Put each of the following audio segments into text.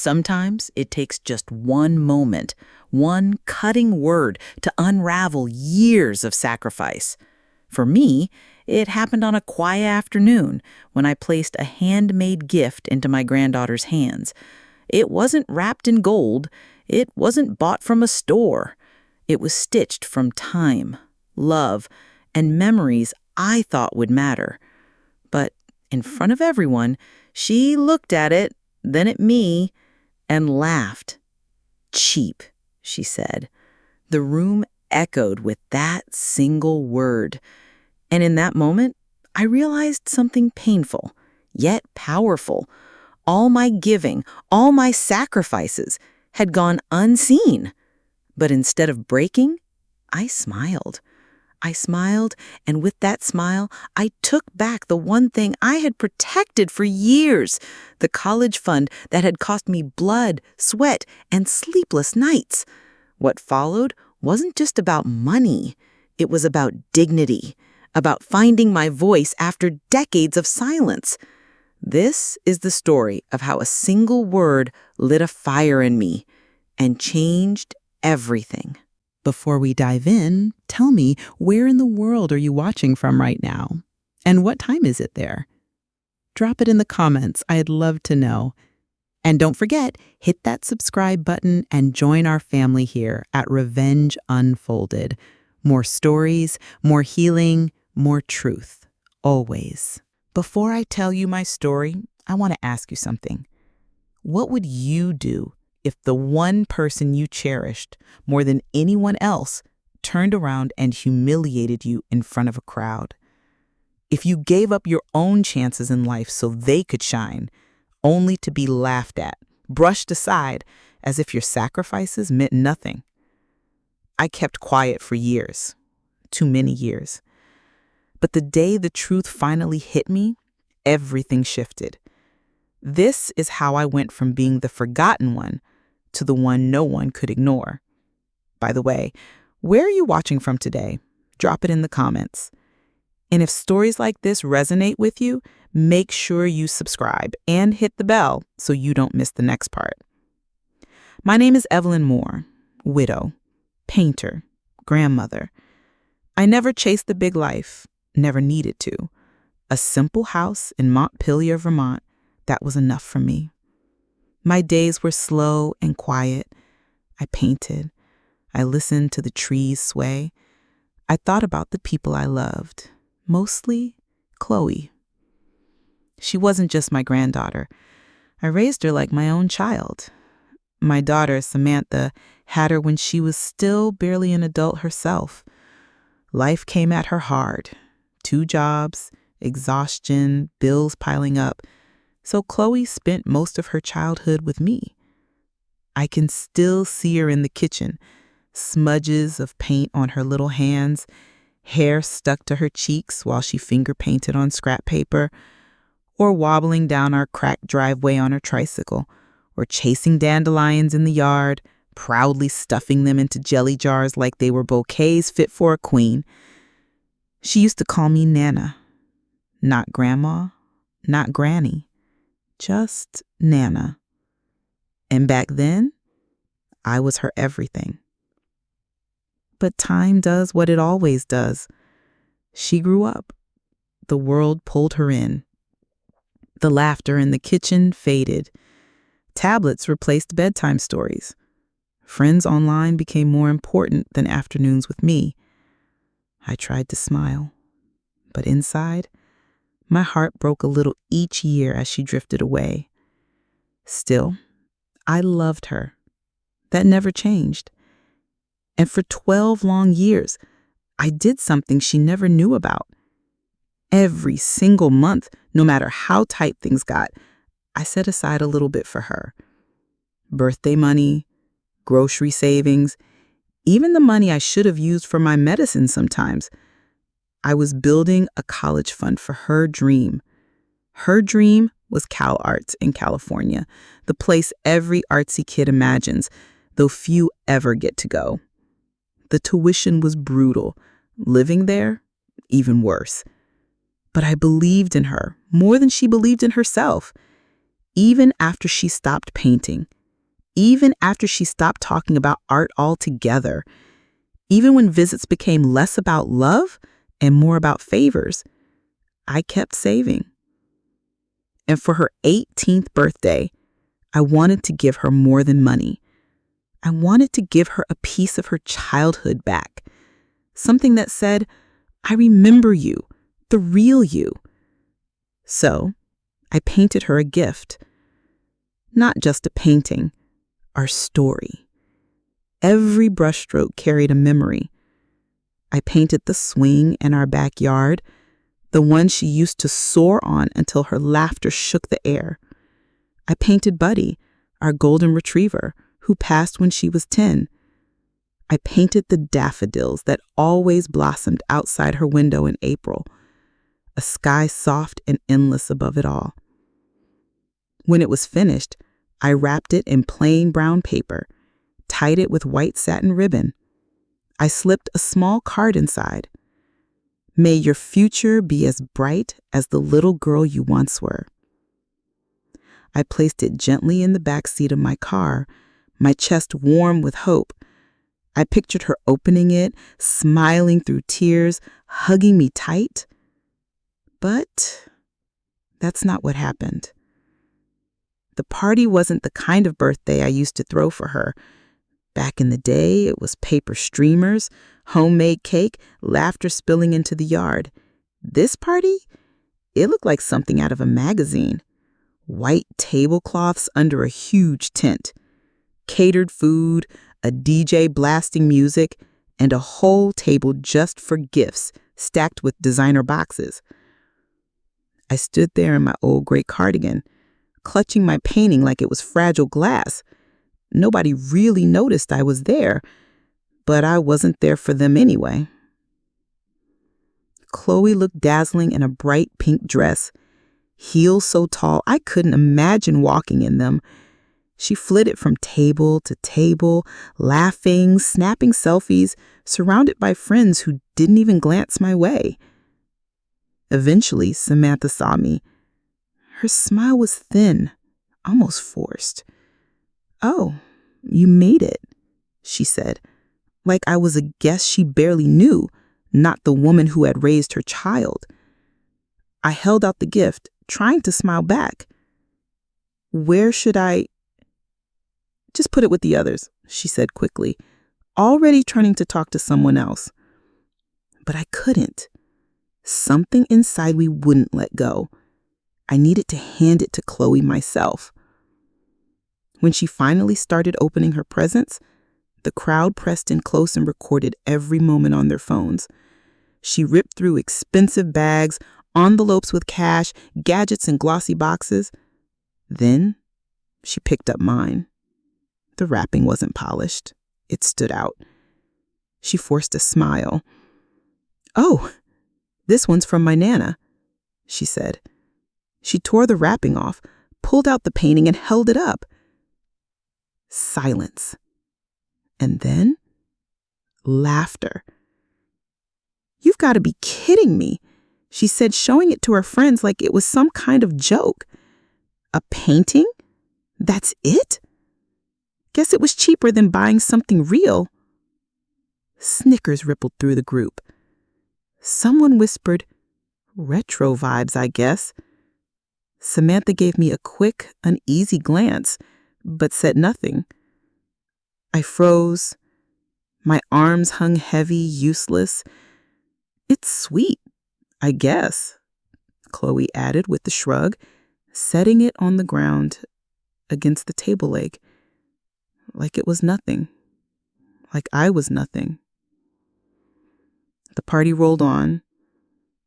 Sometimes it takes just one moment, one cutting word to unravel years of sacrifice. For me, it happened on a quiet afternoon when I placed a handmade gift into my granddaughter's hands. It wasn't wrapped in gold. It wasn't bought from a store. It was stitched from time, love, and memories I thought would matter. But in front of everyone, she looked at it, then at me, and laughed. "Cheap," she said. The room echoed with that single word. And in that moment, I realized something painful, yet powerful. All my giving, all my sacrifices had gone unseen. But instead of breaking, I smiled. I smiled, and with that smile, I took back the one thing I had protected for years, the college fund that had cost me blood, sweat, and sleepless nights. What followed wasn't just about money. It was about dignity, about finding my voice after decades of silence. This is the story of how a single word lit a fire in me and changed everything. Before we dive in, tell me, where in the world are you watching from right now? And what time is it there? Drop it in the comments. I'd love to know. And don't forget, hit that subscribe button and join our family here at Revenge Unfolded. More stories, more healing, more truth. Always. Before I tell you my story, I want to ask you something. What would you do if the one person you cherished more than anyone else turned around and humiliated you in front of a crowd? If you gave up your own chances in life so they could shine, only to be laughed at, brushed aside, as if your sacrifices meant nothing? I kept quiet for years, too many years. But the day the truth finally hit me, everything shifted. This is how I went from being the forgotten one to the one no one could ignore. By the way, where are you watching from today? Drop it in the comments. And if stories like this resonate with you, make sure you subscribe and hit the bell so you don't miss the next part. My name is Evelyn Moore, widow, painter, grandmother. I never chased the big life, never needed to. A simple house in Montpelier, Vermont, that was enough for me. My days were slow and quiet. I painted. I listened to the trees sway. I thought about the people I loved, mostly Chloe. She wasn't just my granddaughter. I raised her like my own child. My daughter, Samantha, had her when she was still barely an adult herself. Life came at her hard. 2 jobs, exhaustion, bills piling up. So Chloe spent most of her childhood with me. I can still see her in the kitchen, smudges of paint on her little hands, hair stuck to her cheeks while she finger painted on scrap paper, or wobbling down our cracked driveway on her tricycle, or chasing dandelions in the yard, proudly stuffing them into jelly jars like they were bouquets fit for a queen. She used to call me Nana. Not Grandma, not Granny, just Nana. And back then, I was her everything. But time does what it always does. She grew up. The world pulled her in. The laughter in the kitchen faded. Tablets replaced bedtime stories. Friends online became more important than afternoons with me. I tried to smile, but inside, my heart broke a little each year as she drifted away. Still, I loved her. That never changed. And for 12 long years, I did something she never knew about. Every single month, no matter how tight things got, I set aside a little bit for her. Birthday money, grocery savings, even the money I should have used for my medicine sometimes. I was building a college fund for her dream. Her dream was Cal Arts in California, the place every artsy kid imagines, though few ever get to go. The tuition was brutal. Living there, even worse. But I believed in her more than she believed in herself. Even after she stopped painting, even after she stopped talking about art altogether, even when visits became less about love and more about favors, I kept saving. And for her 18th birthday, I wanted to give her more than money. I wanted to give her a piece of her childhood back. Something that said, I remember you, the real you. So I painted her a gift. Not just a painting, our story. Every brushstroke carried a memory. I painted the swing in our backyard, the one she used to soar on until her laughter shook the air. I painted Buddy, our golden retriever, who passed when she was 10. I painted the daffodils that always blossomed outside her window in April, a sky soft and endless above it all. When it was finished, I wrapped it in plain brown paper, tied it with white satin ribbon. I slipped a small card inside. May your future be as bright as the little girl you once were. I placed it gently in the back seat of my car, my chest warm with hope. I pictured her opening it, smiling through tears, hugging me tight. But that's not what happened. The party wasn't the kind of birthday I used to throw for her. Back in the day, it was paper streamers, homemade cake, laughter spilling into the yard. This party? It looked like something out of a magazine. White tablecloths under a huge tent, catered food, a DJ blasting music, and a whole table just for gifts stacked with designer boxes. I stood there in my old gray cardigan, clutching my painting like it was fragile glass. Nobody really noticed I was there, but I wasn't there for them anyway. Chloe looked dazzling in a bright pink dress, heels so tall I couldn't imagine walking in them. She flitted from table to table, laughing, snapping selfies, surrounded by friends who didn't even glance my way. Eventually, Samantha saw me. Her smile was thin, almost forced. "Oh, you made it," she said, like I was a guest she barely knew, not the woman who had raised her child. I held out the gift, trying to smile back. "Where should I—" "Just put it with the others," she said quickly, already turning to talk to someone else. But I couldn't. Something inside me wouldn't let go. I needed to hand it to Chloe myself. When she finally started opening her presents, the crowd pressed in close and recorded every moment on their phones. She ripped through expensive bags, envelopes with cash, gadgets in glossy boxes. Then she picked up mine. The wrapping wasn't polished. It stood out. She forced a smile. "Oh, this one's from my Nana," she said. She tore the wrapping off, pulled out the painting, and held it up. Silence. And then laughter. "You've got to be kidding me," she said, showing it to her friends like it was some kind of joke. "A painting? That's it? Guess it was cheaper than buying something real." Snickers rippled through the group. Someone whispered, "Retro vibes, I guess." Samantha gave me a quick, uneasy glance, but said nothing. I froze. My arms hung heavy, useless. "It's sweet, I guess," Chloe added with a shrug, setting it on the ground against the table leg, like it was nothing, like I was nothing. The party rolled on.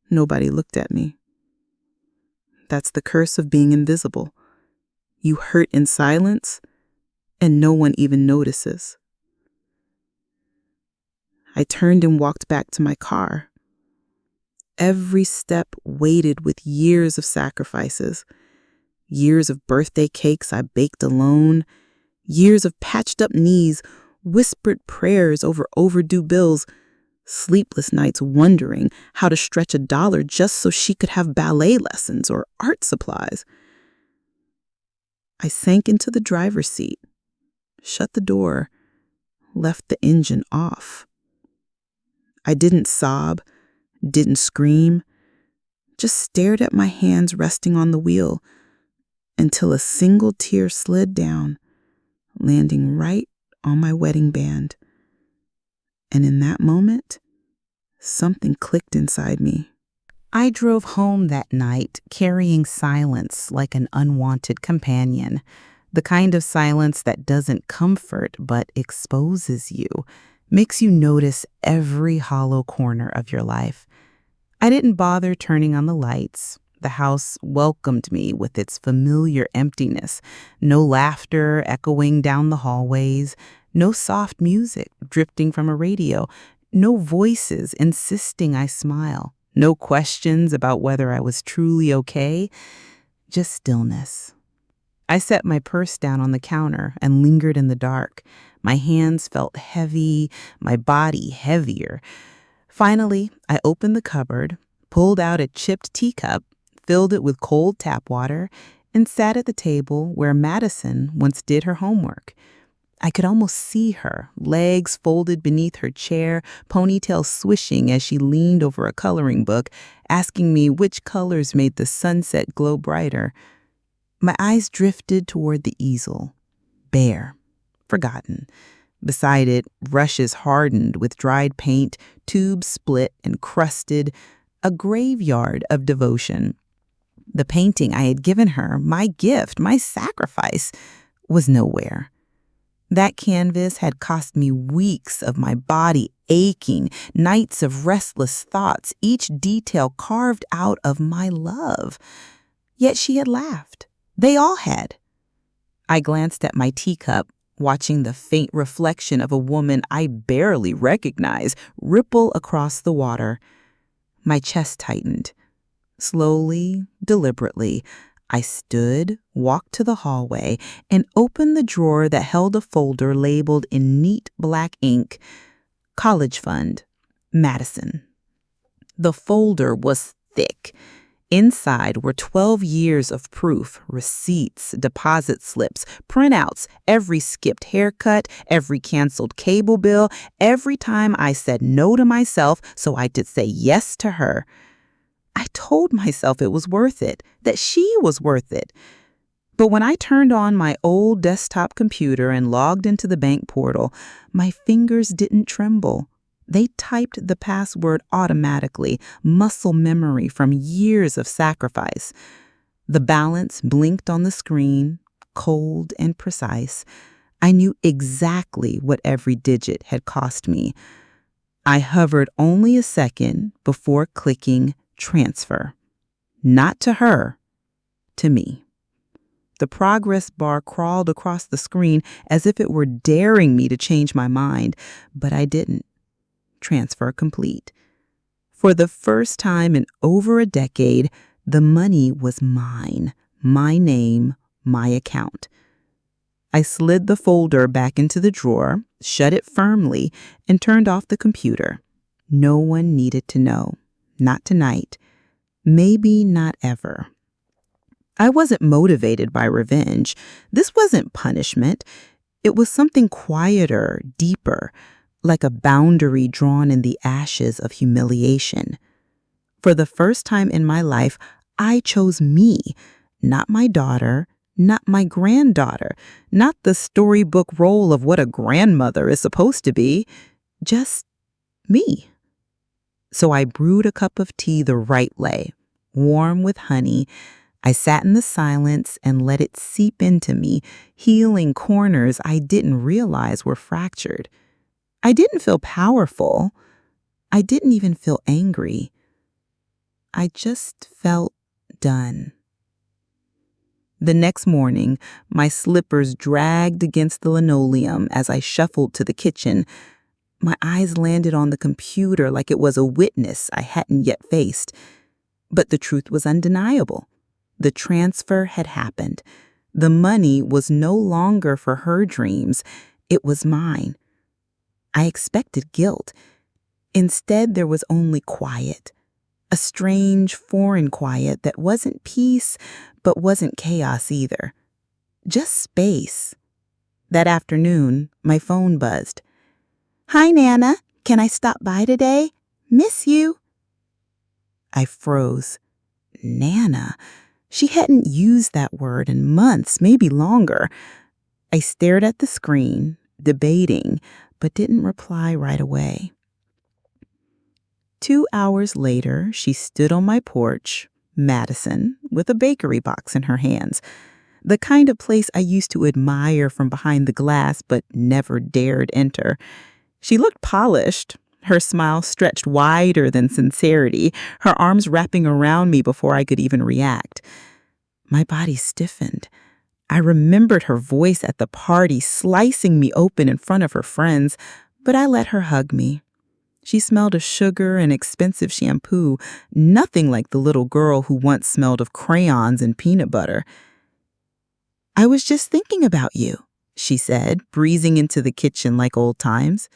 Nobody looked at me. That's the curse of being invisible. You hurt in silence, and no one even notices. I turned and walked back to my car. Every step weighted with years of sacrifices, years of birthday cakes I baked alone, years of patched up knees, whispered prayers over overdue bills, sleepless nights wondering how to stretch $1 just so she could have ballet lessons or art supplies. I sank into the driver's seat, shut the door, left the engine off. I didn't sob, didn't scream, just stared at my hands resting on the wheel until a single tear slid down, landing right on my wedding band. And in that moment, something clicked inside me. I drove home that night carrying silence like an unwanted companion, the kind of silence that doesn't comfort but exposes you, makes you notice every hollow corner of your life. I didn't bother turning on the lights. The house welcomed me with its familiar emptiness, no laughter echoing down the hallways, no soft music drifting from a radio, no voices insisting I smile. No questions about whether I was truly okay, just stillness. I set my purse down on the counter and lingered in the dark. My hands felt heavy, my body heavier. Finally, I opened the cupboard, pulled out a chipped teacup, filled it with cold tap water, and sat at the table where Madison once did her homework. I could almost see her, legs folded beneath her chair, ponytail swishing as she leaned over a coloring book, asking me which colors made the sunset glow brighter. My eyes drifted toward the easel. Bare. Forgotten. Beside it, rushes hardened with dried paint, tubes split and crusted, a graveyard of devotion. The painting I had given her, my gift, my sacrifice, was nowhere. That canvas had cost me weeks of my body aching, nights of restless thoughts, each detail carved out of my love. Yet she had laughed. They all had. I glanced at my teacup, watching the faint reflection of a woman I barely recognized ripple across the water. My chest tightened. Slowly, deliberately, I stood, walked to the hallway, and opened the drawer that held a folder labeled in neat black ink, College Fund, Madison. The folder was thick. Inside were 12 years of proof, receipts, deposit slips, printouts, every skipped haircut, every canceled cable bill, every time I said no to myself so I could say yes to her. I told myself it was worth it, that she was worth it. But when I turned on my old desktop computer and logged into the bank portal, my fingers didn't tremble. They typed the password automatically, muscle memory from years of sacrifice. The balance blinked on the screen, cold and precise. I knew exactly what every digit had cost me. I hovered only a second before clicking transfer. Not to her, to me. The progress bar crawled across the screen as if it were daring me to change my mind, but I didn't. Transfer complete. For the first time in over a decade, the money was mine, my name, my account. I slid the folder back into the drawer, shut it firmly, and turned off the computer. No one needed to know. Not tonight. Maybe not ever. I wasn't motivated by revenge. This wasn't punishment. It was something quieter, deeper, like a boundary drawn in the ashes of humiliation. For the first time in my life, I chose me, not my daughter, not my granddaughter, not the storybook role of what a grandmother is supposed to be, just me. So I brewed a cup of tea the right way, warm with honey. I sat in the silence and let it seep into me, healing corners I didn't realize were fractured. I didn't feel powerful. I didn't even feel angry. I just felt done. The next morning, my slippers dragged against the linoleum as I shuffled to the kitchen. My eyes landed on the computer like it was a witness I hadn't yet faced. But the truth was undeniable. The transfer had happened. The money was no longer for her dreams. It was mine. I expected guilt. Instead, there was only quiet. A strange, foreign quiet that wasn't peace, but wasn't chaos either. just space. That afternoon, my phone buzzed. "Hi, Nana. Can I stop by today? Miss you." I froze. Nana? She hadn't used that word in months, maybe longer. I stared at the screen, debating, but didn't reply right away. 2 hours later, she stood on my porch, Madison, with a bakery box in her hands. The kind of place I used to admire from behind the glass but never dared enter. She looked polished, her smile stretched wider than sincerity, her arms wrapping around me before I could even react. My body stiffened. I remembered her voice at the party, slicing me open in front of her friends, but I let her hug me. She smelled of sugar and expensive shampoo, nothing like the little girl who once smelled of crayons and peanut butter. "I was just thinking about you," she said, breezing into the kitchen like old times.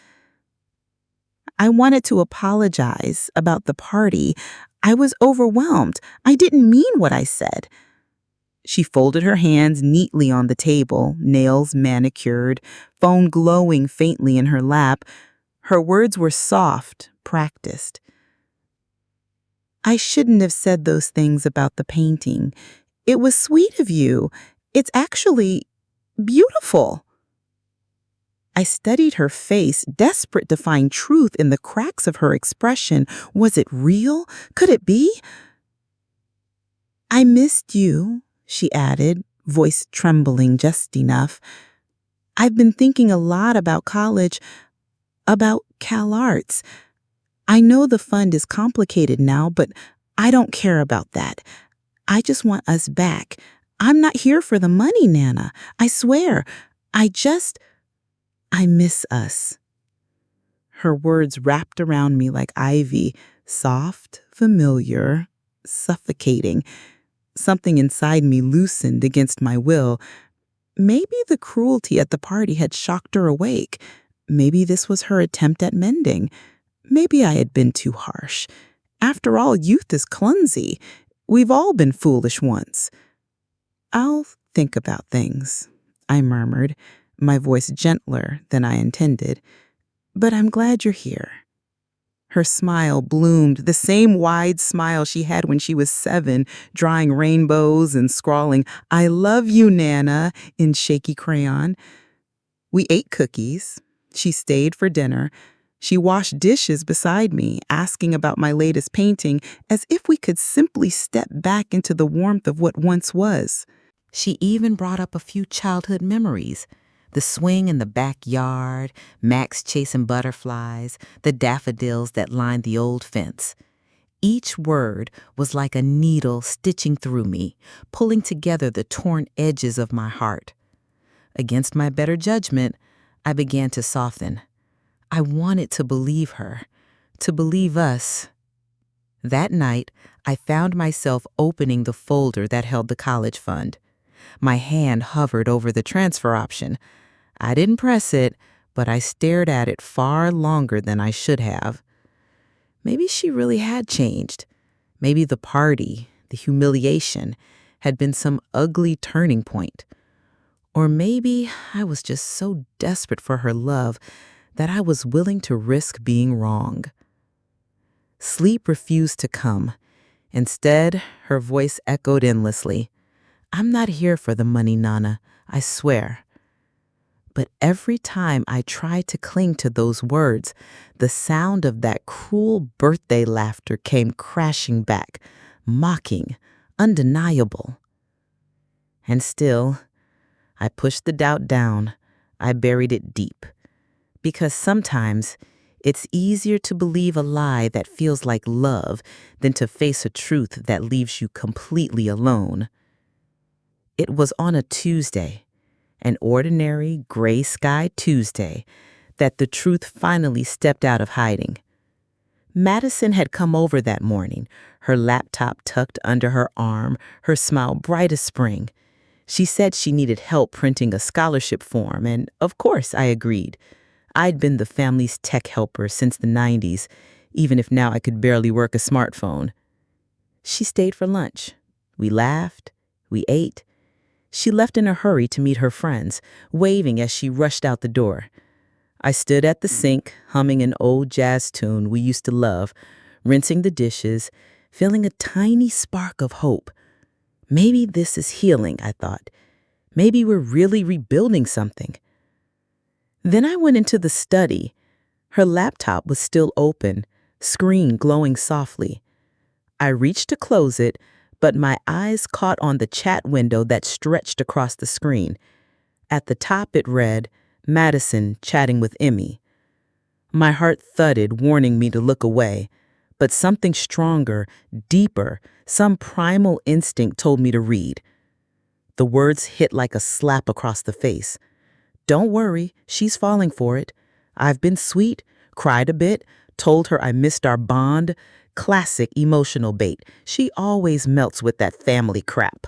I wanted to apologize about the party. I was overwhelmed. I didn't mean what I said. She folded her hands neatly on the table, nails manicured, phone glowing faintly in her lap. Her words were soft, practiced. "I shouldn't have said those things about the painting. It was sweet of you. It's actually beautiful." I studied her face, desperate to find truth in the cracks of her expression. Was it real? Could it be? "I missed you," she added, voice trembling just enough. "I've been thinking a lot about college, about Cal Arts. I know the fund is complicated now, but I don't care about that. I just want us back. I'm not here for the money, Nana. I swear. I miss us." Her words wrapped around me like ivy, soft, familiar, suffocating. Something inside me loosened against my will. Maybe the cruelty at the party had shocked her awake. Maybe this was her attempt at mending. Maybe I had been too harsh. After all, youth is clumsy. We've all been foolish once. "I'll think about things," I murmured, my voice gentler than I intended. "But I'm glad you're here." Her smile bloomed, the same wide smile she had when she was 7, drawing rainbows and scrawling, "I love you, Nana," in shaky crayon. We ate cookies. She stayed for dinner. She washed dishes beside me, asking about my latest painting, as if we could simply step back into the warmth of what once was. She even brought up a few childhood memories. The swing in the backyard, Max chasing butterflies, the daffodils that lined the old fence. Each word was like a needle stitching through me, pulling together the torn edges of my heart. Against my better judgment, I began to soften. I wanted to believe her, to believe us. That night, I found myself opening the folder that held the college fund. My hand hovered over the transfer option. I didn't press it, but I stared at it far longer than I should have. Maybe she really had changed. Maybe the party, the humiliation, had been some ugly turning point. Or maybe I was just so desperate for her love that I was willing to risk being wrong. Sleep refused to come. Instead, her voice echoed endlessly. "I'm not here for the money, Nana, I swear." But every time I tried to cling to those words, the sound of that cruel birthday laughter came crashing back, mocking, undeniable. And still, I pushed the doubt down. I buried it deep. Because sometimes it's easier to believe a lie that feels like love than to face a truth that leaves you completely alone. It was on a Tuesday, an ordinary gray sky Tuesday, that the truth finally stepped out of hiding. Madison had come over that morning, her laptop tucked under her arm, her smile bright as spring. She said she needed help printing a scholarship form, and of course I agreed. I'd been the family's tech helper since the 90s, even if now I could barely work a smartphone. She stayed for lunch. We laughed, we ate, She left in a hurry to meet her friends, waving as she rushed out the door. I stood at the sink, humming an old jazz tune we used to love, rinsing the dishes, feeling a tiny spark of hope. Maybe this is healing, I thought. Maybe we're really rebuilding something. Then I went into the study. Her laptop was still open, screen glowing softly. I reached to close it, but my eyes caught on the chat window that stretched across the screen. At the top it read, Madison chatting with Emmy. My heart thudded, warning me to look away, but something stronger, deeper, some primal instinct told me to read. The words hit like a slap across the face. Don't worry, she's falling for it. I've been sweet, cried a bit, told her I missed our bond. Classic emotional bait. She always melts with that family crap.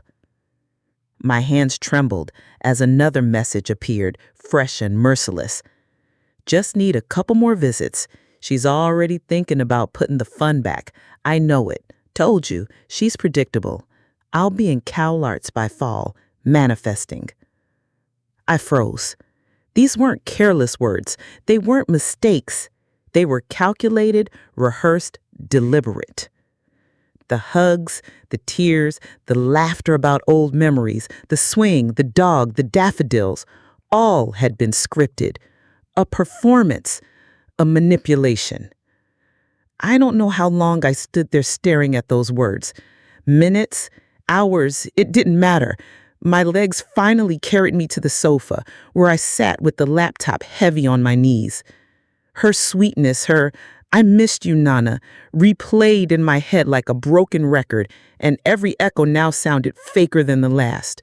My hands trembled as another message appeared, fresh and merciless. Just need a couple more visits. She's already thinking about putting the fun back. I know it. Told you, she's predictable. I'll be in CalArts by fall, manifesting. I froze. These weren't careless words. They weren't mistakes. They were calculated, rehearsed, deliberate. The hugs, the tears, the laughter about old memories, the swing, the dog, the daffodils, all had been scripted. A performance, a manipulation. I don't know how long I stood there staring at those words. Minutes, hours, it didn't matter. My legs finally carried me to the sofa, where I sat with the laptop heavy on my knees. Her sweetness, her "I missed you, Nana," replayed in my head like a broken record, and every echo now sounded faker than the last.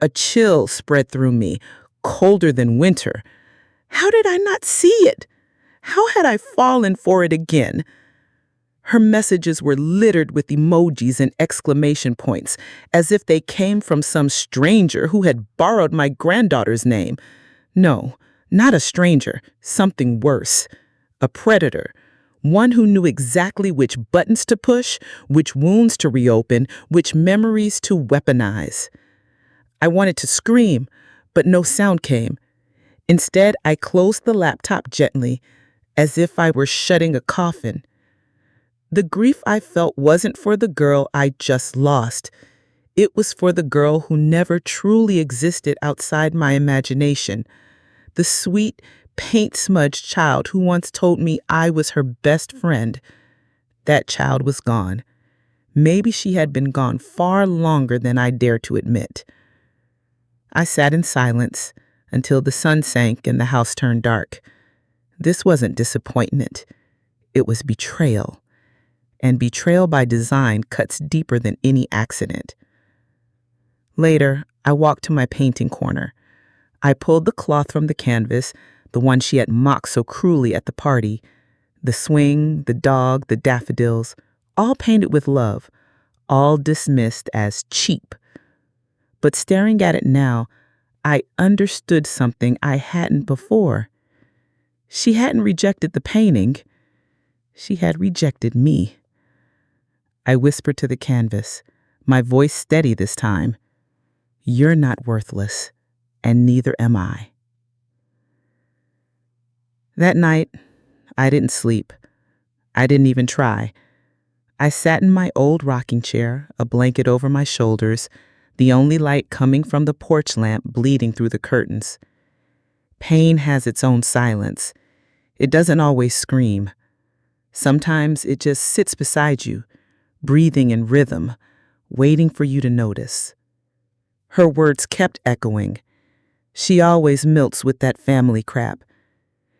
A chill spread through me, colder than winter. How did I not see it? How had I fallen for it again? Her messages were littered with emojis and exclamation points, as if they came from some stranger who had borrowed my granddaughter's name. No, not a stranger, something worse. A predator. One who knew exactly which buttons to push, which wounds to reopen, which memories to weaponize. I wanted to scream, but no sound came. Instead, I closed the laptop gently, as if I were shutting a coffin. The grief I felt wasn't for the girl I just lost. It was for the girl who never truly existed outside my imagination. The sweet, paint-smudged child who once told me I was her best friend. That child was gone. Maybe she had been gone far longer than I dared to admit. I sat in silence until the sun sank and the house turned dark. This wasn't disappointment. It was betrayal. And betrayal by design cuts deeper than any accident. Later, I walked to my painting corner. I pulled the cloth from the canvas, the one she had mocked so cruelly at the party. The swing, the dog, the daffodils, all painted with love, all dismissed as cheap. But staring at it now, I understood something I hadn't before. She hadn't rejected the painting. She had rejected me. I whispered to the canvas, my voice steady this time. You're not worthless, and neither am I. That night, I didn't sleep. I didn't even try. I sat in my old rocking chair, a blanket over my shoulders, the only light coming from the porch lamp bleeding through the curtains. Pain has its own silence. It doesn't always scream. Sometimes it just sits beside you, breathing in rhythm, waiting for you to notice. Her words kept echoing. She always melts with that family crap.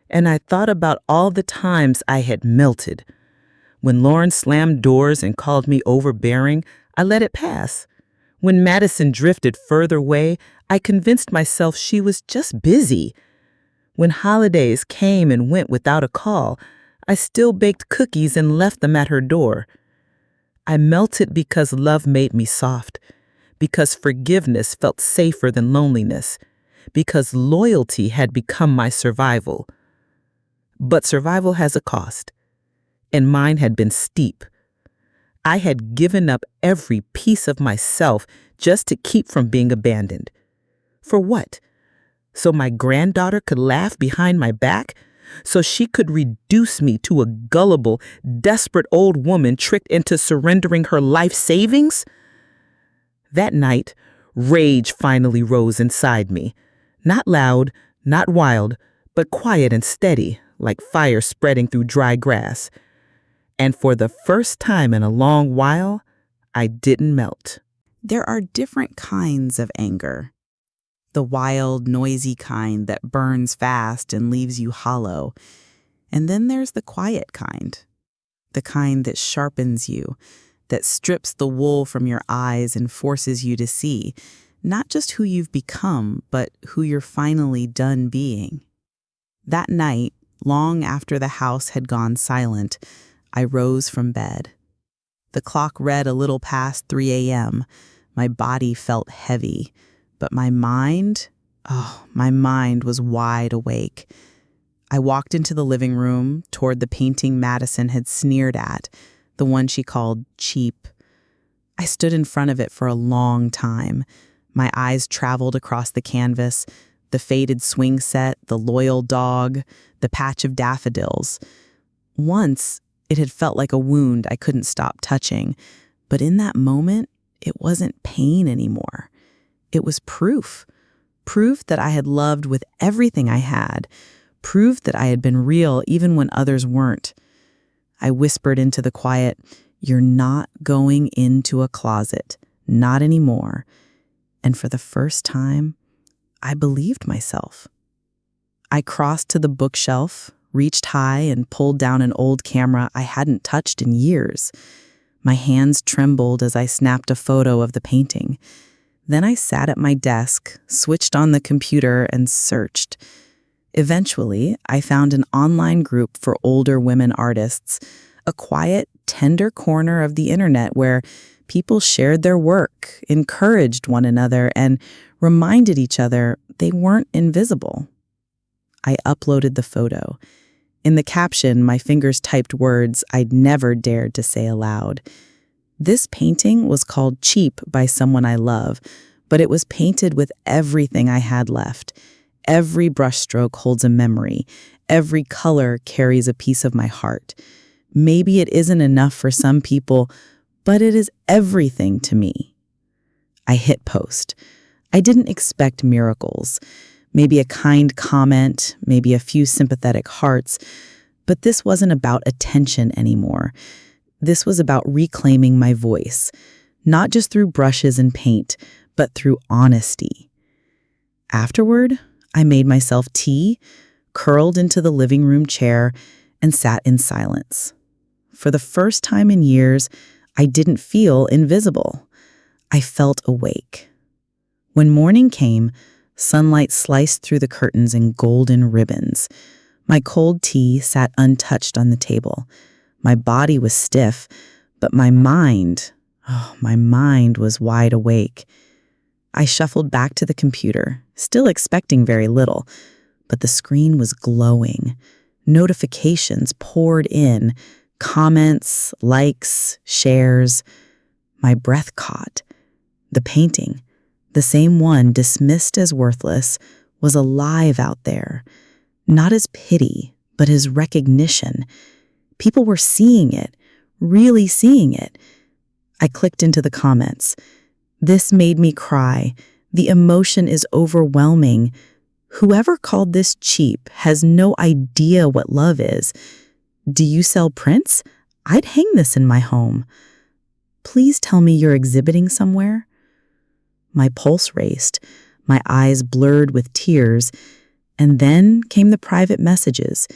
And I thought about all the times I had melted. When Lauren slammed doors and called me overbearing, I let it pass. When Madison drifted further away, I convinced myself she was just busy. When holidays came and went without a call, I still baked cookies and left them at her door. I melted because love made me soft, because forgiveness felt safer than loneliness, because loyalty had become my survival. But survival has a cost, and mine had been steep. I had given up every piece of myself just to keep from being abandoned. For what? So my granddaughter could laugh behind my back? So she could reduce me to a gullible, desperate old woman tricked into surrendering her life savings? That night, rage finally rose inside me. Not loud, not wild, but quiet and steady, like fire spreading through dry grass. And for the first time in a long while, I didn't melt. There are different kinds of anger. The wild, noisy kind that burns fast and leaves you hollow. And then there's the quiet kind. The kind that sharpens you, that strips the wool from your eyes and forces you to see, not just who you've become, but who you're finally done being. That night, long after the house had gone silent, I rose from bed. The clock read a little past 3 a.m. My body felt heavy, but my mind was wide awake. I walked into the living room toward the painting Madison had sneered at, the one she called cheap. I stood in front of it for a long time. My eyes traveled across the canvas, the faded swing set, the loyal dog, the patch of daffodils. Once, it had felt like a wound I couldn't stop touching, but in that moment, it wasn't pain anymore. It was proof. Proof that I had loved with everything I had. Proof that I had been real even when others weren't. I whispered into the quiet, "You're not going into a closet. Not anymore." And for the first time, I believed myself. I crossed to the bookshelf, reached high, and pulled down an old camera I hadn't touched in years. My hands trembled as I snapped a photo of the painting. Then I sat at my desk, switched on the computer, and searched. Eventually, I found an online group for older women artists, a quiet, tender corner of the internet where people shared their work, encouraged one another, and reminded each other they weren't invisible. I uploaded the photo. In the caption, my fingers typed words I'd never dared to say aloud. This painting was called Cheap by someone I love, but it was painted with everything I had left. Every brushstroke holds a memory. Every color carries a piece of my heart. Maybe it isn't enough for some people, but it is everything to me. I hit post. I didn't expect miracles. Maybe a kind comment, maybe a few sympathetic hearts, but this wasn't about attention anymore. This was about reclaiming my voice, not just through brushes and paint, but through honesty. Afterward, I made myself tea, curled into the living room chair, and sat in silence. For the first time in years, I didn't feel invisible. I felt awake. When morning came, sunlight sliced through the curtains in golden ribbons. My cold tea sat untouched on the table. My body was stiff, but my mind was wide awake. I shuffled back to the computer, still expecting very little, but the screen was glowing. Notifications poured in, comments, likes, shares. My breath caught. The painting, the same one dismissed as worthless, was alive out there. Not as pity, but as recognition. People were seeing it, really seeing it. I clicked into the comments. This made me cry. The emotion is overwhelming. Whoever called this cheap has no idea what love is. Do you sell prints? I'd hang this in my home. Please tell me you're exhibiting somewhere. My pulse raced, my eyes blurred with tears, and then came the private messages.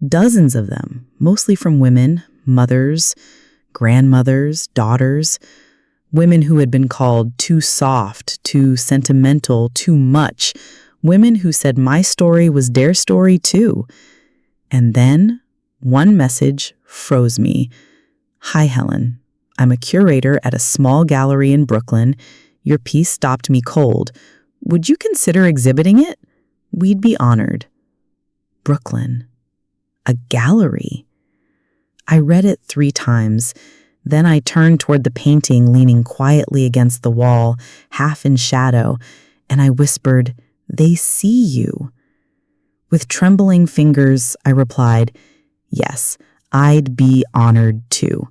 Dozens of them, mostly from women, mothers, grandmothers, daughters, women who had been called too soft, too sentimental, too much, women who said my story was their story too. And then one message froze me. Hi, Helen. I'm a curator at a small gallery in Brooklyn. Your piece stopped me cold. Would you consider exhibiting it? We'd be honored. Brooklyn. A gallery. I read it 3 times. Then I turned toward the painting leaning quietly against the wall, half in shadow, and I whispered, "They see you." With trembling fingers, I replied, "Yes, I'd be honored too."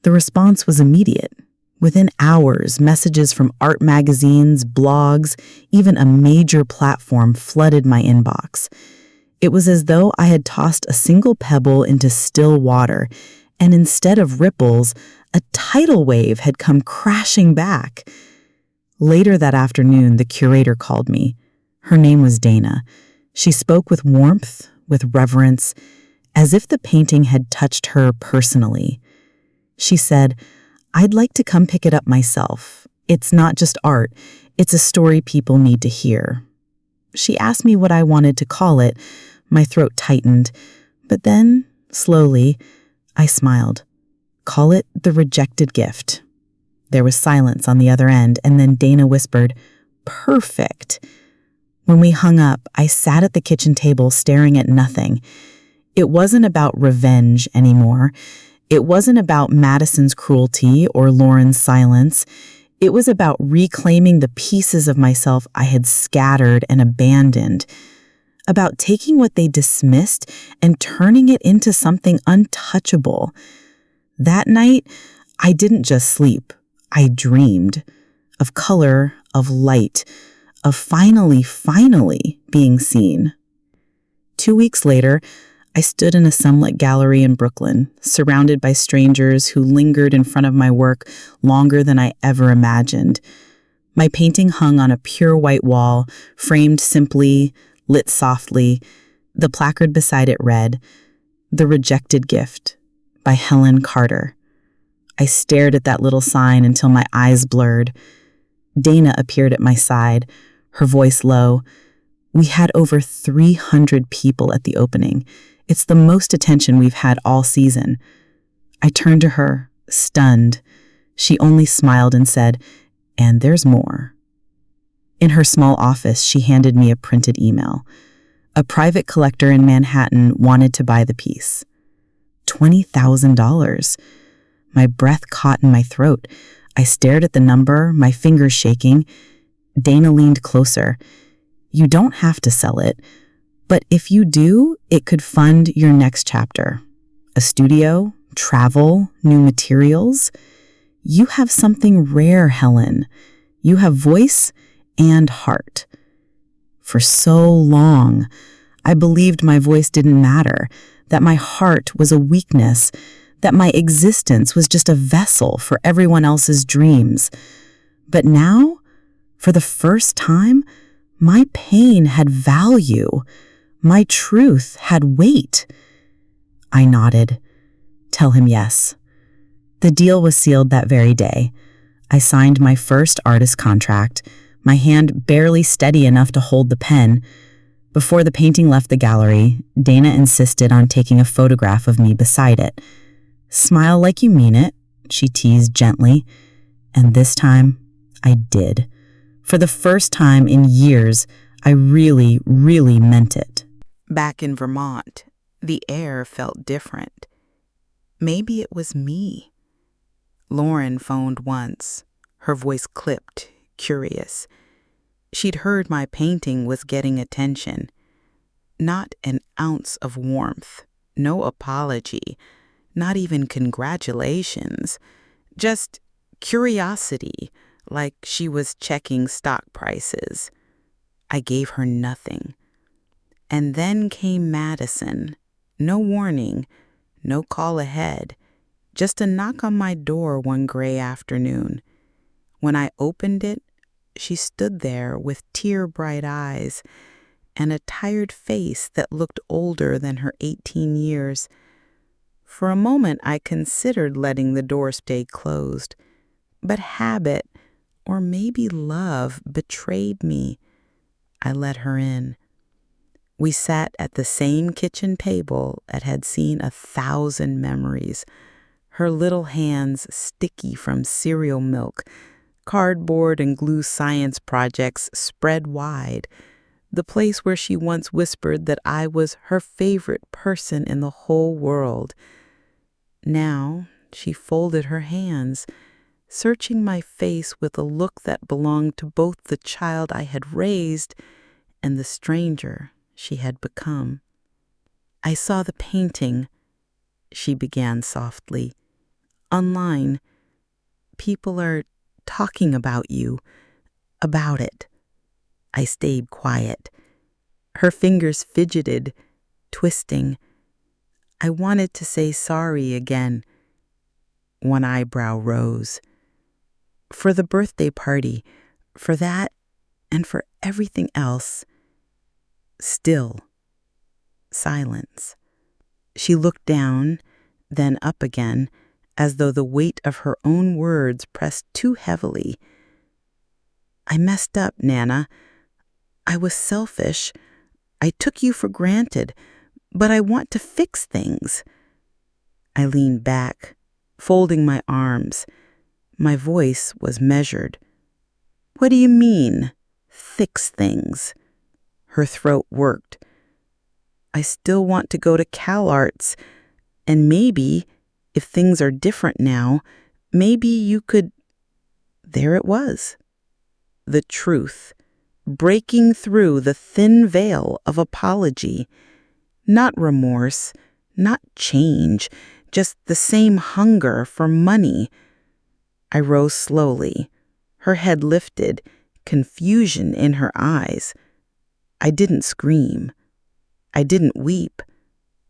The response was immediate. Within hours, messages from art magazines, blogs, even a major platform flooded my inbox. It was as though I had tossed a single pebble into still water, and instead of ripples, a tidal wave had come crashing back. Later that afternoon, the curator called me. Her name was Dana. She spoke with warmth, with reverence, as if the painting had touched her personally. She said, "I'd like to come pick it up myself. It's not just art, it's a story people need to hear." She asked me what I wanted to call it. My throat tightened, but then, slowly, I smiled. "Call it The Rejected Gift." There was silence on the other end, and then Dana whispered, "Perfect." When we hung up, I sat at the kitchen table staring at nothing. It wasn't about revenge anymore. It wasn't about Madison's cruelty or Lauren's silence. It was about reclaiming the pieces of myself I had scattered and abandoned. About taking what they dismissed and turning it into something untouchable. That night, I didn't just sleep. I dreamed of color, of light, of finally being seen. 2 weeks later, I stood in a sunlit gallery in Brooklyn, surrounded by strangers who lingered in front of my work longer than I ever imagined. My painting hung on a pure white wall, framed simply, lit softly. The placard beside it read, "The Rejected Gift" by Helen Carter. I stared at that little sign until my eyes blurred. Dana appeared at my side, her voice low. We had over 300 people at the opening. It's the most attention we've had all season. I turned to her, stunned. She only smiled and said, "And there's more." In her small office, she handed me a printed email. A private collector in Manhattan wanted to buy the piece. $20,000. My breath caught in my throat. I stared at the number, my fingers shaking. Dana leaned closer. "You don't have to sell it, but if you do, it could fund your next chapter. A studio, travel, new materials. You have something rare, Helen. You have voice and heart." For so long, I believed my voice didn't matter, that my heart was a weakness, that my existence was just a vessel for everyone else's dreams. But now, for the first time, my pain had value. My truth had weight. I nodded. "Tell him yes." The deal was sealed that very day. I signed my first artist contract, my hand barely steady enough to hold the pen. Before the painting left the gallery, Dana insisted on taking a photograph of me beside it. "Smile like you mean it," she teased gently. And this time, I did. For the first time in years, I really meant it. Back in Vermont, the air felt different. Maybe it was me. Lauren phoned once, her voice clipped, curious. She'd heard my painting was getting attention. Not an ounce of warmth, no apology, not even congratulations, just curiosity, like she was checking stock prices. I gave her nothing. And then came Madison. No warning, no call ahead, just a knock on my door one gray afternoon. When I opened it, she stood there with tear-bright eyes and a tired face that looked older than her 18 years. For a moment, I considered letting the door stay closed, but habit, or maybe love, betrayed me. I let her in. We sat at the same kitchen table that had seen 1,000 memories, her little hands sticky from cereal milk, cardboard and glue science projects spread wide, the place where she once whispered that I was her favorite person in the whole world. Now, She folded her hands, searching my face with a look that belonged to both the child I had raised and the stranger she had become. "I saw the painting," she began softly. "Online. People are talking about you, about it." I stayed quiet. Her fingers fidgeted, twisting. I wanted to say sorry again. One eyebrow rose. "For the birthday party, for that, and for everything else." Still. Silence. She looked down, then up again, as though the weight of her own words pressed too heavily. "I messed up, Nana. I was selfish. I took you for granted, but I want to fix things." I leaned back, folding my arms. My voice was measured. "What do you mean, fix things?" Her throat worked. "I still want to go to CalArts, and maybe, if things are different now, maybe you could—" There it was. The truth, breaking through the thin veil of apology. Not remorse, not change, just the same hunger for money. I rose slowly, her head lifted, confusion in her eyes. I didn't scream. I didn't weep.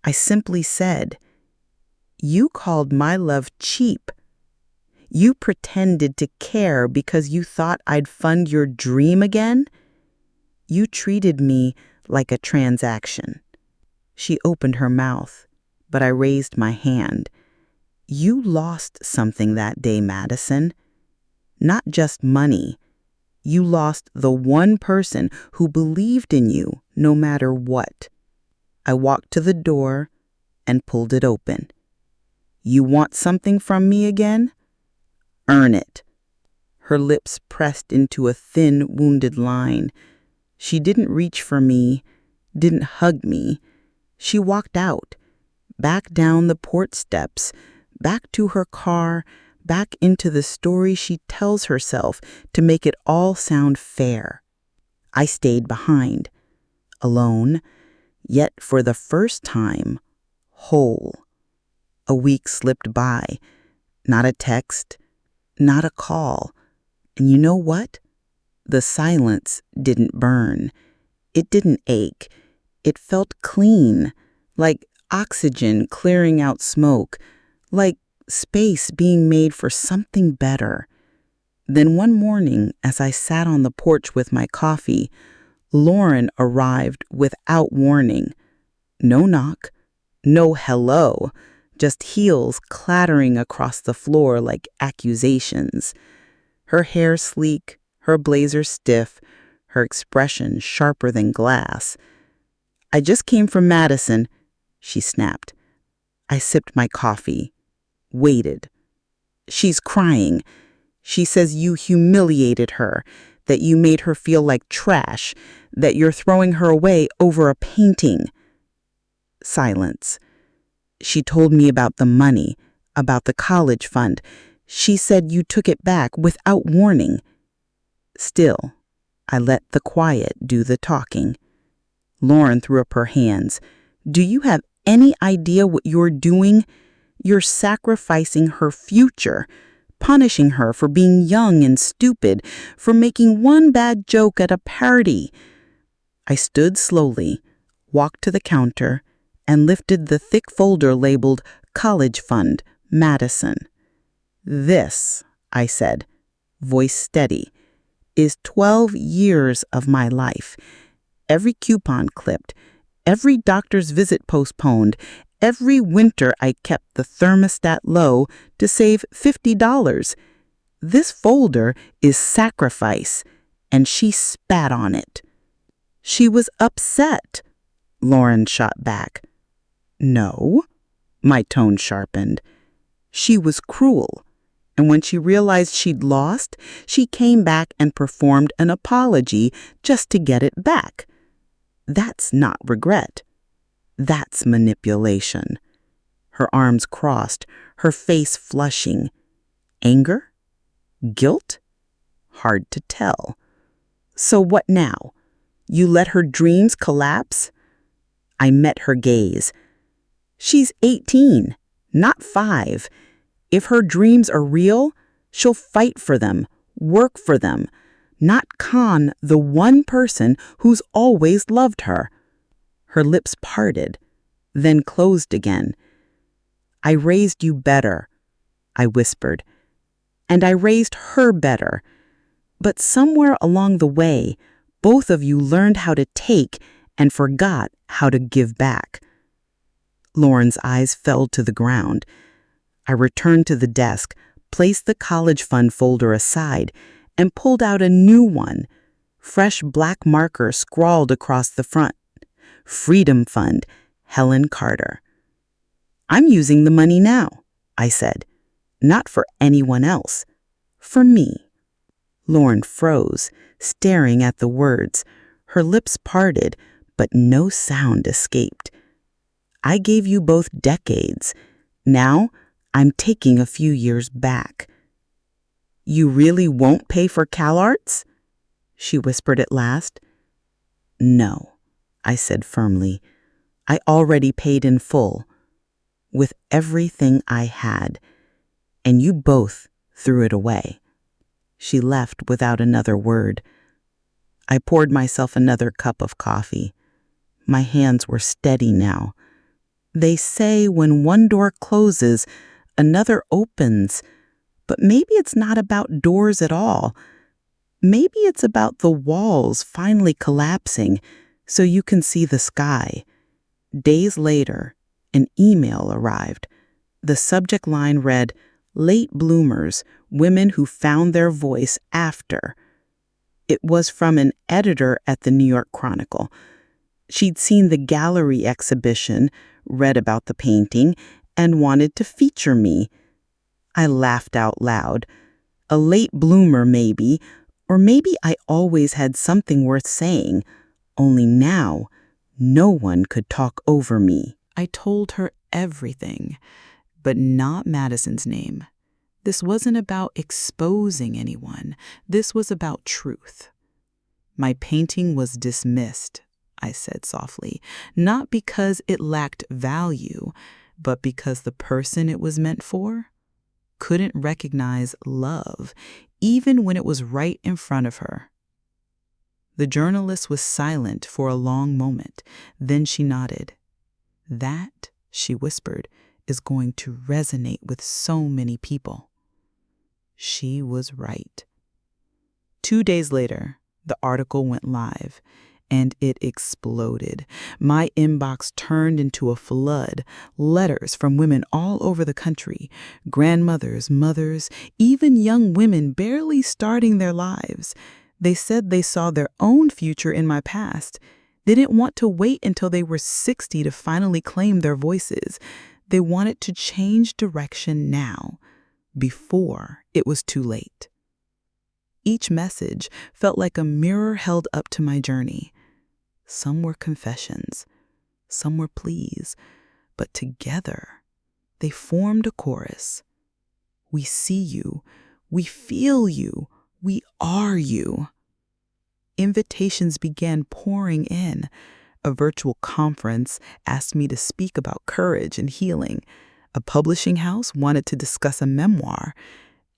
I simply said, "You called my love cheap. You pretended to care because you thought I'd fund your dream again. You treated me like a transaction." She opened her mouth, but I raised my hand. "You lost something that day, Madison. Not just money. You lost the one person who believed in you no matter what." I walked to the door and pulled it open. "You want something from me again? Earn it." Her lips pressed into a thin, wounded line. She didn't reach for me, didn't hug me. She walked out, back down the porch steps, back to her car, back into the story she tells herself to make it all sound fair. I stayed behind, alone, yet for the first time, whole. A week slipped by, not a text, not a call. And you know what? The silence didn't burn. It didn't ache. It felt clean, like oxygen clearing out smoke, like space being made for something better. Then one morning, as I sat on the porch with my coffee, Lauren arrived without warning. No knock, no hello, just heels clattering across the floor like accusations. Her hair sleek, her blazer stiff, her expression sharper than glass. "I just came from Madison," she snapped. I sipped my coffee, waited. "She's crying. She says you humiliated her, that you made her feel like trash, that you're throwing her away over a painting." Silence. "She told me about the money, about the college fund. She said you took it back without warning." Still, I let the quiet do the talking. Lauren threw up her hands. "Do you have any idea what you're doing? You're sacrificing her future, punishing her for being young and stupid, for making one bad joke at a party." I stood slowly, walked to the counter, and lifted the thick folder labeled College Fund, Madison. "This," I said, voice steady, "is 12 years of my life. Every coupon clipped, every doctor's visit postponed, every winter I kept the thermostat low to save $50. This folder is sacrifice," and she spat on it. "She was upset," Lauren shot back. "No," my tone sharpened. "She was cruel. And when she realized she'd lost, she came back and performed an apology just to get it back. That's not regret. That's manipulation." her arms crossed, her face flushing. Anger? Guilt? Hard to tell. So what now? You let her dreams collapse? I met her gaze. She's 18, not 5. If her dreams are real, she'll fight for them, work for them, not con the one person who's always loved her. Her lips parted, then closed again. I raised you better, I whispered, and I raised her better. But somewhere along the way, both of you learned how to take and forgot how to give back. Lauren's eyes fell to the ground. I returned to the desk, placed the college fund folder aside, and pulled out a new one. Fresh black marker scrawled across the front. Freedom Fund, Helen Carter. I'm using the money now, I said. Not for anyone else. For me. Lauren froze, staring at the words. Her lips parted, but no sound escaped. I gave you both decades. Now, I'm taking a few years back. You really won't pay for CalArts? She whispered at last. No, I said firmly. I already paid in full, with everything I had, and you both threw it away. She left without another word. I poured myself another cup of coffee. My hands were steady now. They say when one door closes, another opens. But maybe it's not about doors at all. Maybe it's about the walls finally collapsing so you can see the sky. Days later, an email arrived. The subject line read, "Late bloomers, women who found their voice after." It was from an editor at the New York Chronicle. She'd seen the gallery exhibition, read about the painting, and wanted to feature me. I laughed out loud. A late bloomer, maybe, or maybe I always had something worth saying, only now no one could talk over me. I told her everything, but not Madison's name. This wasn't about exposing anyone. This was about truth. My painting was dismissed, I said softly, not because it lacked value, but because the person it was meant for couldn't recognize love, even when it was right in front of her. The journalist was silent for a long moment. Then she nodded. That, she whispered, is going to resonate with so many people. She was right. 2 days later, the article went live, and it exploded. My inbox turned into a flood. Letters from women all over the country, grandmothers, mothers, even young women barely starting their lives. They said they saw their own future in my past. They didn't want to wait until they were 60 to finally claim their voices. They wanted to change direction now, before it was too late. Each message felt like a mirror held up to my journey. Some were confessions, some were pleas, but together they formed a chorus. We see you, we feel you, we are you. Invitations began pouring in. A virtual conference asked me to speak about courage and healing. A publishing house wanted to discuss a memoir.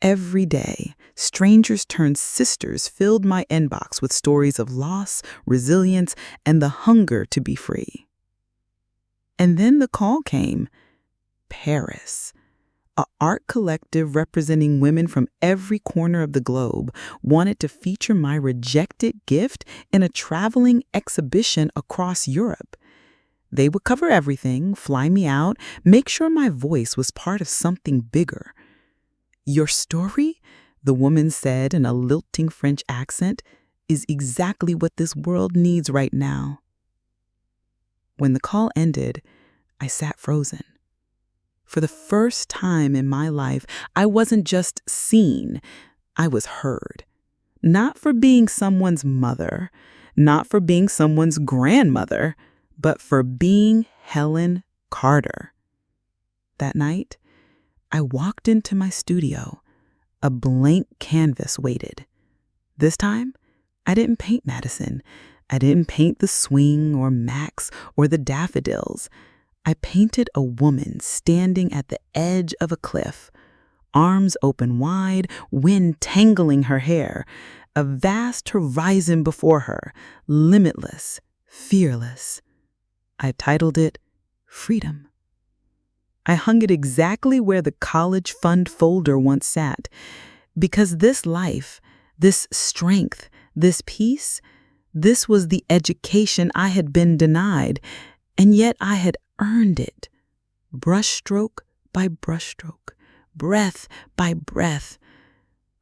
Every day, strangers turned sisters filled my inbox with stories of loss, resilience, and the hunger to be free. And then the call came. Paris. An art collective representing women from every corner of the globe wanted to feature my rejected gift in a traveling exhibition across Europe. They would cover everything, fly me out, make sure my voice was part of something bigger. Your story, the woman said in a lilting French accent, is exactly what this world needs right now. When the call ended, I sat frozen. For the first time in my life, I wasn't just seen, I was heard. Not for being someone's mother, not for being someone's grandmother, but for being Helen Carter. That night, I walked into my studio. A blank canvas waited. This time, I didn't paint Madison. I didn't paint the swing or Max or the daffodils. I painted a woman standing at the edge of a cliff, arms open wide, wind tangling her hair, a vast horizon before her, limitless, fearless. I titled it Freedom. I hung it exactly where the college fund folder once sat, because this life, this strength, this peace, this was the education I had been denied, and yet I had earned it, brushstroke by brushstroke, breath by breath.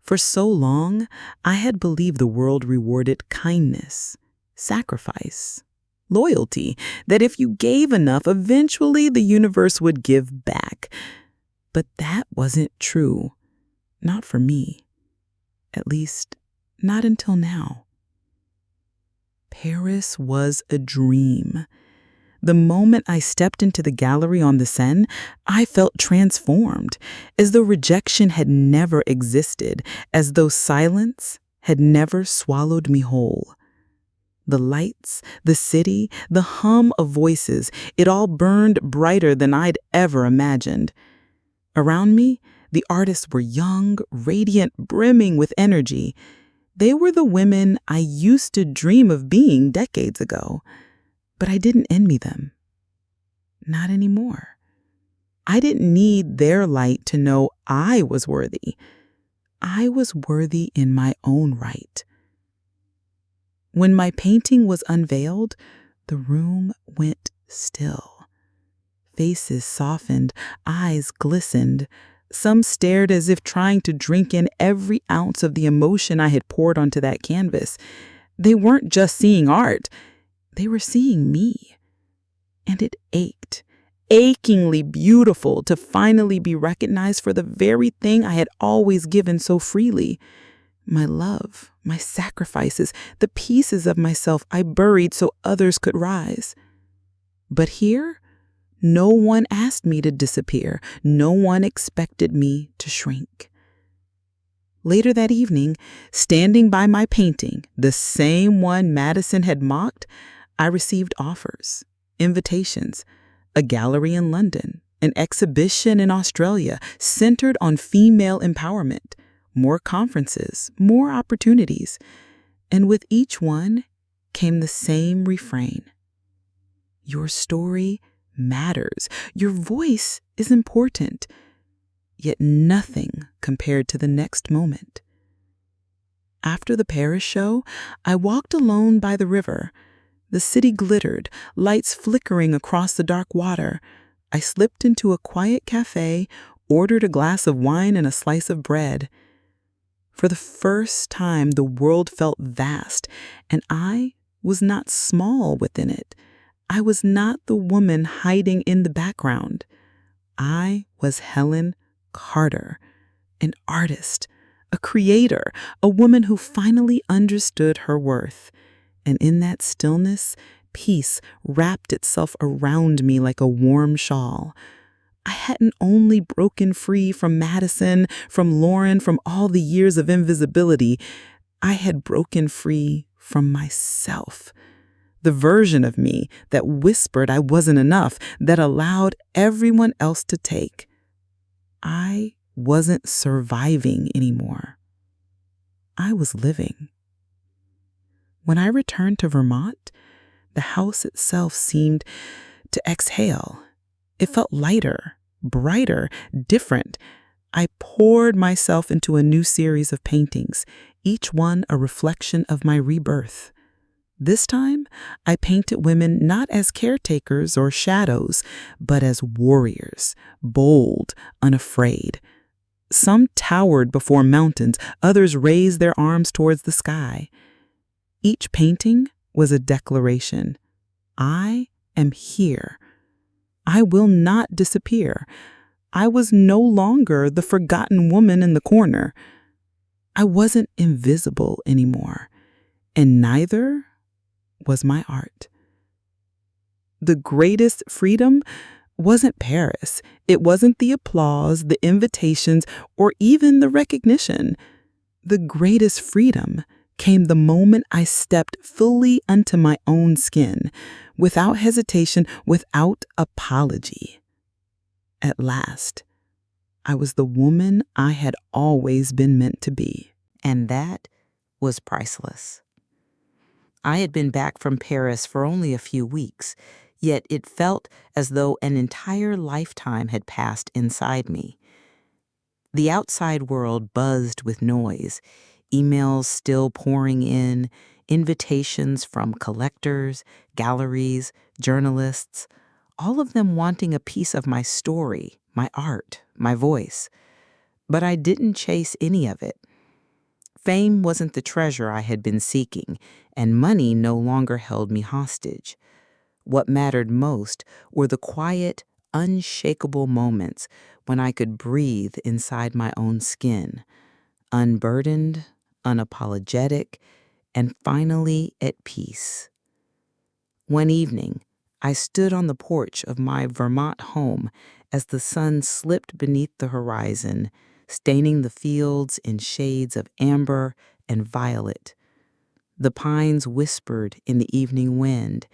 For so long, I had believed the world rewarded kindness, sacrifice, loyalty, that if you gave enough, eventually the universe would give back. But that wasn't true. Not for me. At least, not until now. Paris was a dream. The moment I stepped into the gallery on the Seine, I felt transformed, as though rejection had never existed, as though silence had never swallowed me whole. The lights, the city, the hum of voices, it all burned brighter than I'd ever imagined. Around me, the artists were young, radiant, brimming with energy. They were the women I used to dream of being decades ago. But I didn't envy them. Not anymore. I didn't need their light to know I was worthy. I was worthy in my own right. When my painting was unveiled, the room went still. Faces softened, eyes glistened. Some stared as if trying to drink in every ounce of the emotion I had poured onto that canvas. They weren't just seeing art. They were seeing me. And it ached, achingly beautiful to finally be recognized for the very thing I had always given so freely. My love, my sacrifices, the pieces of myself I buried so others could rise. But here, no one asked me to disappear. No one expected me to shrink. Later that evening, standing by my painting, the same one Madison had mocked, I received offers, invitations, a gallery in London, an exhibition in Australia centered on female empowerment, more conferences, more opportunities. And with each one came the same refrain. Your story matters. Your voice is important. Yet nothing compared to the next moment. After the Paris show, I walked alone by the river. The city glittered, lights flickering across the dark water. I slipped into a quiet cafe, ordered a glass of wine and a slice of bread. For the first time, the world felt vast, and I was not small within it. I was not the woman hiding in the background. I was Helen Carter, an artist, a creator, a woman who finally understood her worth. And in that stillness, peace wrapped itself around me like a warm shawl. I hadn't only broken free from Madison, from Lauren, from all the years of invisibility. I had broken free from myself. The version of me that whispered I wasn't enough, that allowed everyone else to take. I wasn't surviving anymore. I was living. When I returned to Vermont, the house itself seemed to exhale. It felt lighter, brighter, different. I poured myself into a new series of paintings, each one a reflection of my rebirth. This time, I painted women not as caretakers or shadows, but as warriors, bold, unafraid. Some towered before mountains, others raised their arms towards the sky. Each painting was a declaration. I am here. I will not disappear. I was no longer the forgotten woman in the corner. I wasn't invisible anymore, and neither was my art. The greatest freedom wasn't Paris. It wasn't the applause, the invitations, or even the recognition. The greatest freedom came the moment I stepped fully unto my own skin, without hesitation, without apology. At last, I was the woman I had always been meant to be. And that was priceless. I had been back from Paris for only a few weeks, yet it felt as though an entire lifetime had passed inside me. The outside world buzzed with noise, emails still pouring in, invitations from collectors, galleries, journalists, all of them wanting a piece of my story, my art, my voice. But I didn't chase any of it. Fame wasn't the treasure I had been seeking, and money no longer held me hostage. What mattered most were the quiet, unshakable moments when I could breathe inside my own skin, unburdened, unapologetic, and finally at peace. One evening, I stood on the porch of my Vermont home as the sun slipped beneath the horizon, staining the fields in shades of amber and violet. The pines whispered in the evening wind,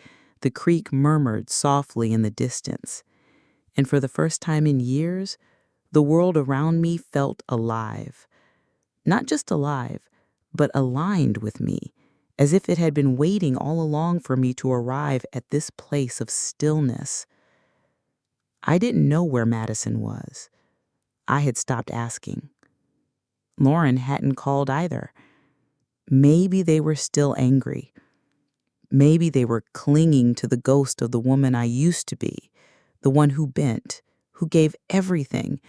the creek murmured softly in the distance, and for the first time in years, the world around me felt alive. Not just alive, but aligned with me, as if it had been waiting all along for me to arrive at this place of stillness. I didn't know where Madison was. I had stopped asking. Lauren hadn't called either. Maybe they were still angry. Maybe they were clinging to the ghost of the woman I used to be, the one who bent, who gave everything,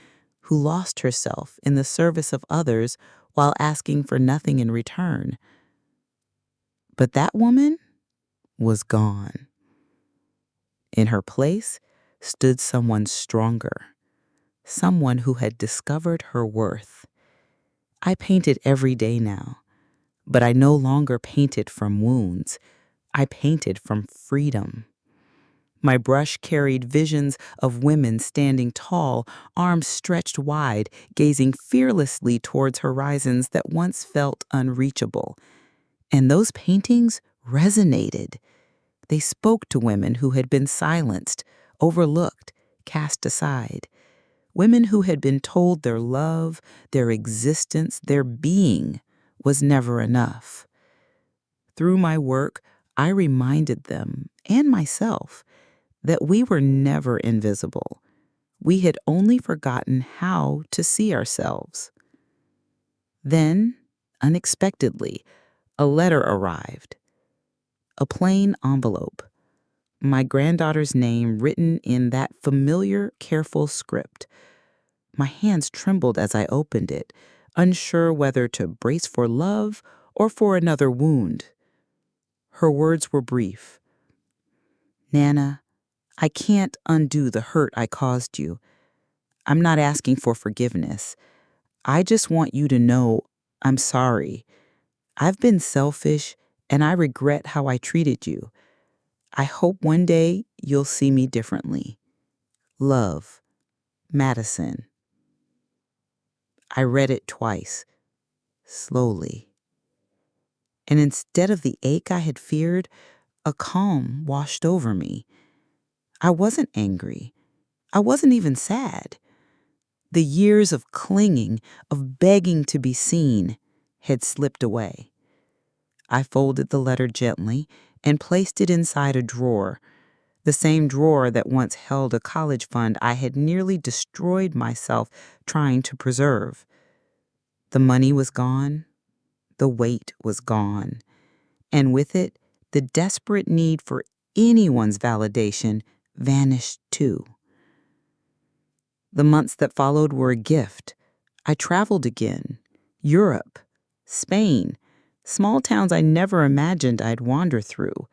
who lost herself in the service of others while asking for nothing in return. But that woman was gone. In her place stood someone stronger, someone who had discovered her worth. I painted every day now, but I no longer painted from wounds. I painted from freedom. My brush carried visions of women standing tall, arms stretched wide, gazing fearlessly towards horizons that once felt unreachable. And those paintings resonated. They spoke to women who had been silenced, overlooked, cast aside. Women who had been told their love, their existence, their being was never enough. Through my work, I reminded them, and myself, that we were never invisible. We had only forgotten how to see ourselves. Then, unexpectedly, a letter arrived. A plain envelope. My granddaughter's name written in that familiar, careful script. My hands trembled as I opened it, unsure whether to brace for love or for another wound. Her words were brief. Nana, I can't undo the hurt I caused you. I'm not asking for forgiveness. I just want you to know I'm sorry. I've been selfish and I regret how I treated you. I hope one day you'll see me differently. Love, Madison. I read it twice, slowly. And instead of the ache I had feared, a calm washed over me. I wasn't angry. I wasn't even sad. The years of clinging, of begging to be seen, had slipped away. I folded the letter gently and placed it inside a drawer, the same drawer that once held a college fund I had nearly destroyed myself trying to preserve. The money was gone, the weight was gone, and with it, the desperate need for anyone's validation vanished too. The months that followed were a gift. I traveled again. Europe, Spain, small towns I never imagined I'd wander through.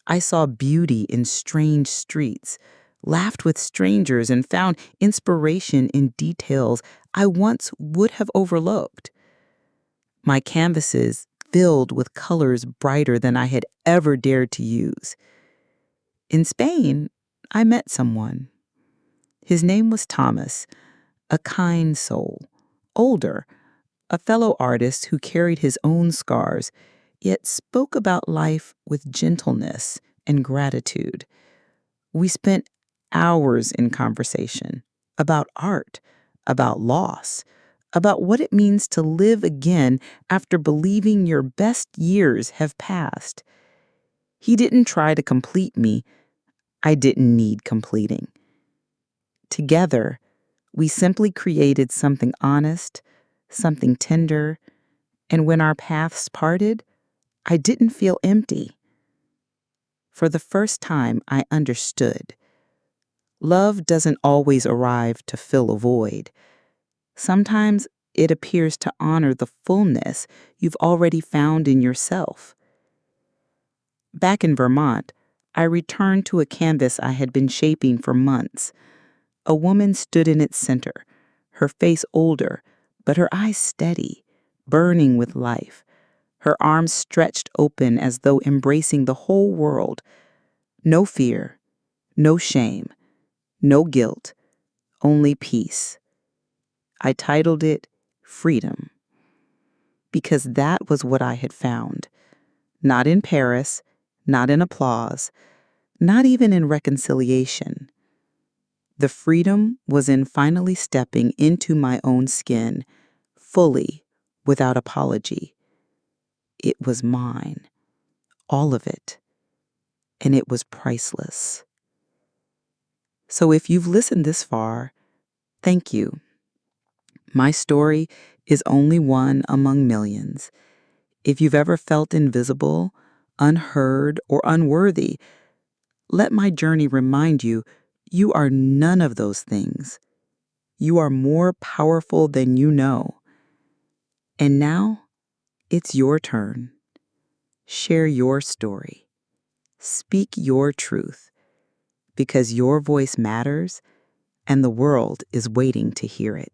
I saw beauty in strange streets, laughed with strangers, and found inspiration in details I once would have overlooked. My canvases filled with colors brighter than I had ever dared to use. In Spain, I met someone. His name was Thomas, a kind soul, older, a fellow artist who carried his own scars, yet spoke about life with gentleness and gratitude. We spent hours in conversation about art, about loss, about what it means to live again after believing your best years have passed. He didn't try to complete me. I didn't need completing. Together, we simply created something honest, something tender, and when our paths parted, I didn't feel empty. For the first time, I understood. Love doesn't always arrive to fill a void. Sometimes it appears to honor the fullness you've already found in yourself. Back in Vermont, I returned to a canvas I had been shaping for months. A woman stood in its center, her face older, but her eyes steady, burning with life, her arms stretched open as though embracing the whole world. No fear, no shame, no guilt, only peace. I titled it Freedom, because that was what I had found. Not in Paris, not in applause, not even in reconciliation. The freedom was in finally stepping into my own skin, fully, without apology. It was mine, all of it, and it was priceless. So if you've listened this far, thank you. My story is only one among millions. If you've ever felt invisible, unheard, or unworthy, let my journey remind you, you are none of those things. You are more powerful than you know. And now, it's your turn. Share your story. Speak your truth, because your voice matters and the world is waiting to hear it.